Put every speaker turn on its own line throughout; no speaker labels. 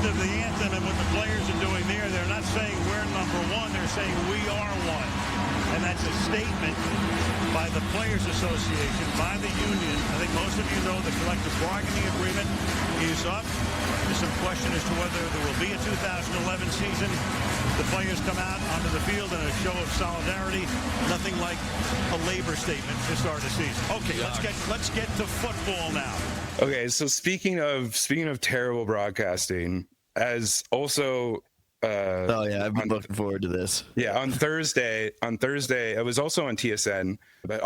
of the anthem and what the players are doing there, they're not saying we're number one, they're saying we are one. And that's a statement by the Players Association, by the union. I think most of you know the collective bargaining agreement is up. There's some question as to whether there will be a 2011 season. The players come out onto the field in a show of solidarity. Nothing like a labor statement to start a season. Okay, let's get to football now.
Okay, so speaking of terrible broadcasting, as also
I've been looking forward to this.
Yeah, on Thursday, it was also on TSN, but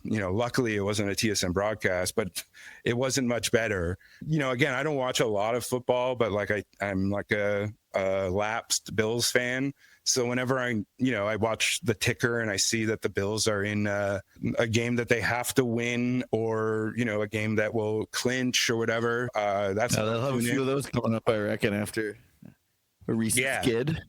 luckily it wasn't a TSN broadcast, but it wasn't much better. Again, I don't watch a lot of football, but I'm like a lapsed Bills fan. So whenever I watch the ticker and I see that the Bills are in a game that they have to win, or a game that will clinch or whatever, that's
they'll have a few of those coming up, I reckon, after a recent skid.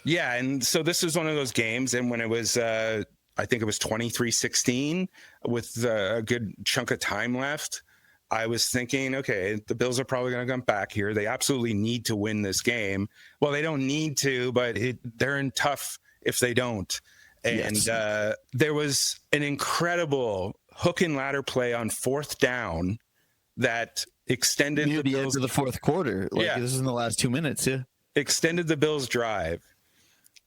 Yeah, and so this was one of those games, and when it was, I think it was 23-16 with a good chunk of time left, I was thinking, okay, the Bills are probably going to come back here. They absolutely need to win this game. Well, they don't need to, but they're in tough if they don't. And there was an incredible hook and ladder play on fourth down that extended
near the end of the fourth quarter. This is in the last 2 minutes,
extended the Bills' drive.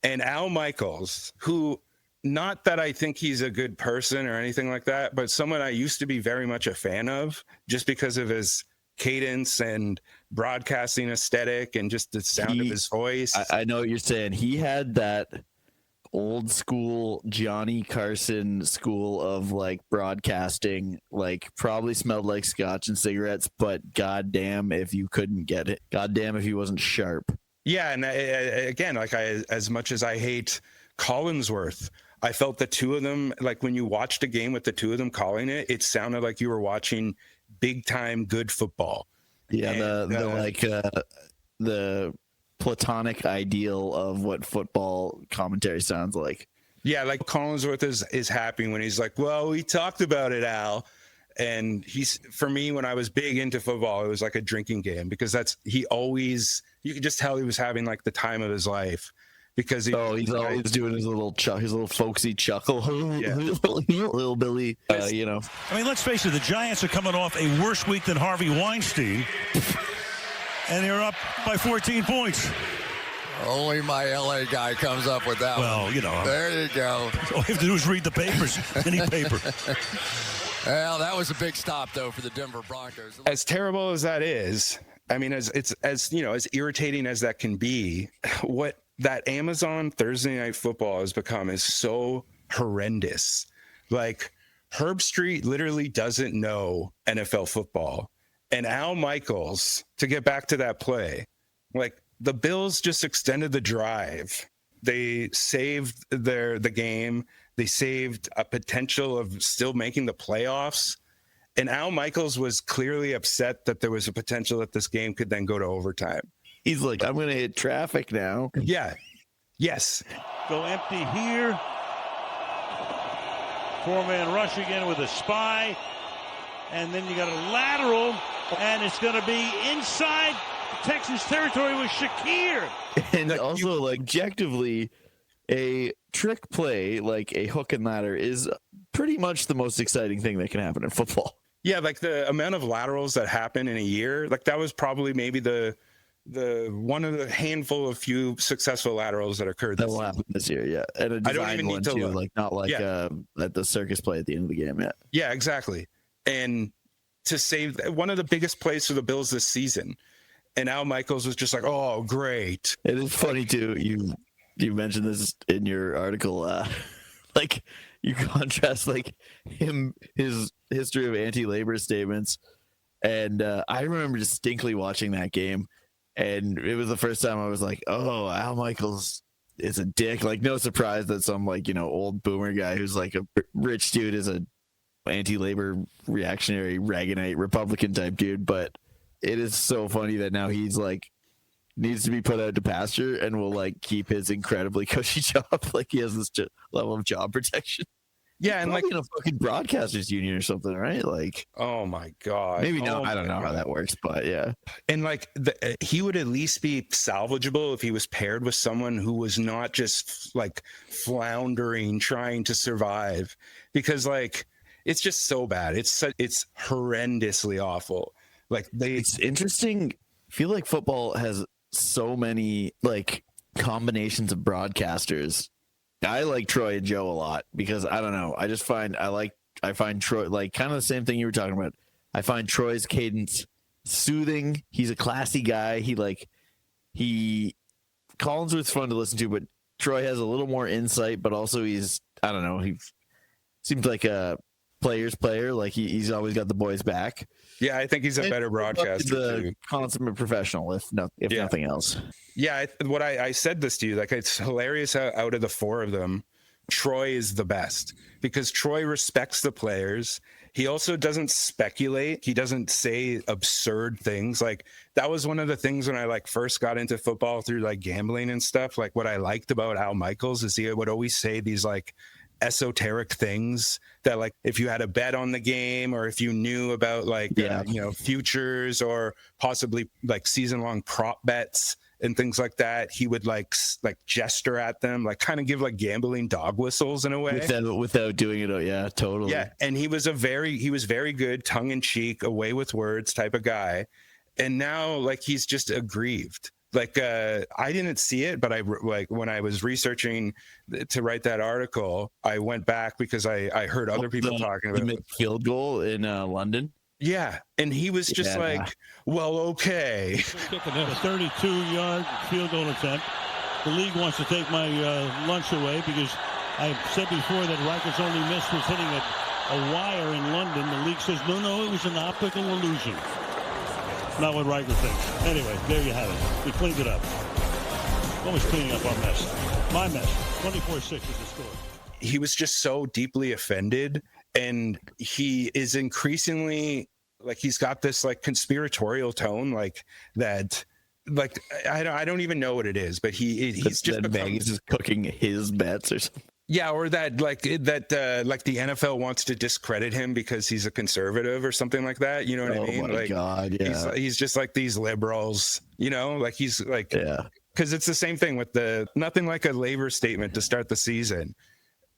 And Al Michaels, who, not that I think he's a good person or anything like that, but someone I used to be very much a fan of just because of his cadence and broadcasting aesthetic and just the sound of his voice.
I know what you're saying. He had that old school Johnny Carson school of broadcasting, probably smelled like scotch and cigarettes, but goddamn if you couldn't get it. Goddamn if he wasn't sharp. Yeah,
and again, as much as I hate Collinsworth, I felt the two of them, when you watched a game with the two of them calling it, it sounded like you were watching big time good football.
Yeah, and, the platonic ideal of what football commentary sounds like.
Yeah, Collinsworth is happy when he's like, well, we talked about it, Al. And for me, when I was big into football, it was like a drinking game, because you could just tell he was having the time of his life, because he's
always doing his little folksy chuckle. Little Billy,
I mean, let's face it, the Giants are coming off a worse week than Harvey Weinstein, and they're up by 14 points.
Only my LA guy comes up with that
one.
There you go.
All you have to do is read the papers, any paper.
Well, that was a big stop, though, for the Denver Broncos.
As terrible as that is, I mean, as irritating as that can be, what that Amazon Thursday Night Football has become is so horrendous. Herb Street literally doesn't know NFL football. And Al Michaels, to get back to that play, the Bills just extended the drive. They saved the game. They saved a potential of still making the playoffs. And Al Michaels was clearly upset that there was a potential that this game could then go to overtime.
He's like, I'm going to hit traffic now.
Yeah. Yes.
Go empty here. Four-man rush again with a spy. And then you got a lateral. And it's going to be inside Texas territory with Shakir.
And also, objectively, a trick play like a hook and ladder is pretty much the most exciting thing that can happen in football.
Yeah, the amount of laterals that happen in a year, that was probably maybe the one of the handful of few successful laterals that occurred.
That will happen this year, yeah. And a design one too, at the circus play at the end of the game, yeah.
Yeah, exactly. And to save one of the biggest plays for the Bills this season, and Al Michaels was just like, "Oh, great!"
It is funny too. You mentioned this in your article, you contrast his history of anti-labor statements, and I remember distinctly watching that game, and it was the first time I was like, oh, Al Michaels is a dick. No surprise that some old boomer guy who's a rich dude is a anti-labor reactionary Reaganite Republican type dude, but it is so funny that now he's needs to be put out to pasture and will keep his incredibly cushy job. He has this level of job protection.
Yeah, and like,
in a fucking broadcasters union or something, right? Like,
oh my god,
maybe not.
Oh
I don't
my
know how
God.
that works, but yeah.
And like he would at least be salvageable if he was paired with someone who was not just like floundering trying to survive, because like it's just so bad. It's horrendously awful. Like
It's interesting. I feel like football has so many like combinations of broadcasters. I like Troy and Joe a lot because I don't know. I find Troy like kind of the same thing you were talking about. I find Troy's cadence soothing. He's a classy guy. Collinsworth's fun to listen to, but Troy has a little more insight, but also I don't know, he seems like a player's player. Like he's always got the boys back.
yeah, I think he's a better broadcaster.
The
too.
consummate professional, if nothing else.
Yeah, I said this to you, like it's hilarious how out of the four of them, Troy is the best because Troy respects the players. He also doesn't speculate. He doesn't say absurd things. Like that was one of the things when I like first got into football through like gambling and stuff. Like what I liked about Al Michaels is he would always say these like esoteric things that like if you had a bet on the game or if you knew about like futures or possibly like season-long prop bets and things like that, he would like gesture at them, like kind of give like gambling dog whistles in a way
without doing it. Yeah, totally.
Yeah, and he was very good, tongue-in-cheek, away with words type of guy. And now like he's just aggrieved. Like I didn't see it, but when I was researching to write that article, I went back because I heard other people talking about
the field goal in London.
Yeah, and he was just well, okay.
Kicking a 32-yard field goal attempt. The league wants to take my lunch away because I said before that Riker's only miss was hitting a wire in London. The league says, no, it was an optical illusion. Not what Riker thinks. Anyway, there you have it. We cleaned it up. Always cleaning up our mess. My mess. 24-6 is the score.
He was just so deeply offended, and he is increasingly like he's got this like conspiratorial tone, like that. Like I don't even know what it is, but he's just
Vegas is cooking his bets or something.
Yeah, or that like the NFL wants to discredit him because he's a conservative or something like that. You know what I mean?
Oh my God, yeah.
He's just like these liberals, like he's like,
yeah.
Because it's the same thing with nothing like a labor statement to start the season,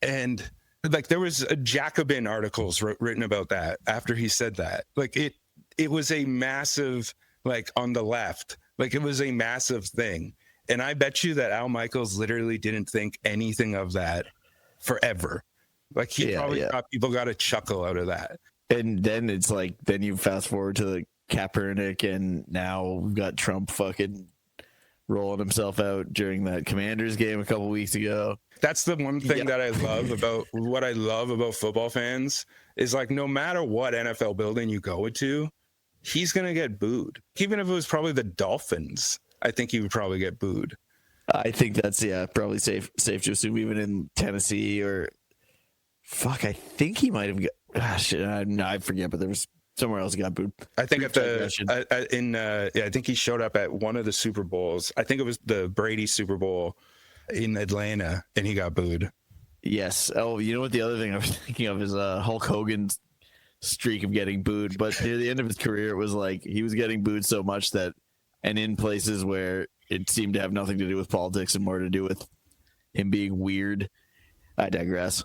and like there was Jacobin articles written about that after he said that. Like it was a massive like on the left, like it was a massive thing, and I bet you that Al Michaels literally didn't think anything of that forever. Like he probably thought people got a chuckle out of that.
And then it's like, then you fast forward to the Kaepernick, and now we've got Trump fucking rolling himself out during that Commanders game a couple weeks ago.
That's the one thing that I love about football fans is like no matter what NFL building you go into, he's gonna get booed. Even if it was probably the Dolphins, I think he would probably get booed.
I think that's probably safe to assume. Even in Tennessee or I think he might have got. I forget, but there was somewhere else he got booed.
I think I think he showed up at one of the Super Bowls. I think it was the Brady Super Bowl in Atlanta, and he got booed.
Yes. Oh, you know what? The other thing I was thinking of is Hulk Hogan's streak of getting booed, but near the end of his career, it was like he was getting booed so much that, and in places where it seemed to have nothing to do with politics and more to do with him being weird. I digress.